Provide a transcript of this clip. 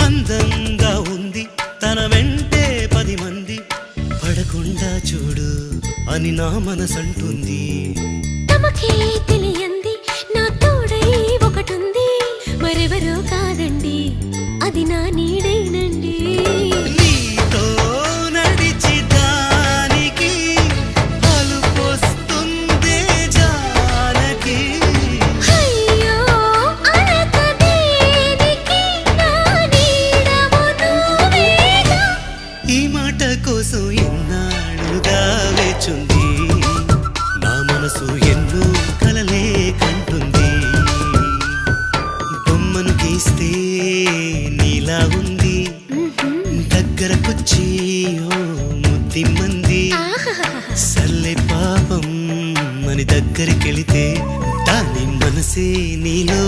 అందంగా ఉంది తన వెంటే 10 మంది పడకుండా చూడు అని నా మనసంటుంది. తమకే తెలియంది నా తోడై ఒకటుంది, మరెవరో కాదండి అది నా నీడేనండి. నీతో నడిచి దానికి అలుపొస్తుందే జానకి. అయ్యో అనక దేనికి నా నీడవు నువ్వేగా. ఈ మాట కోసం ఎన్నాళ్ళుగా వేచుంది నా మనసు, ఎన్నో కలలే కంటుంది. బొమ్మను గీస్తే నీలా ఉంది, దగ్గరకొచ్చి ఓ ముద్దిమ్మంది. సల్లే పాపం అని దగ్గరికెళితే దాని మనసే నీలో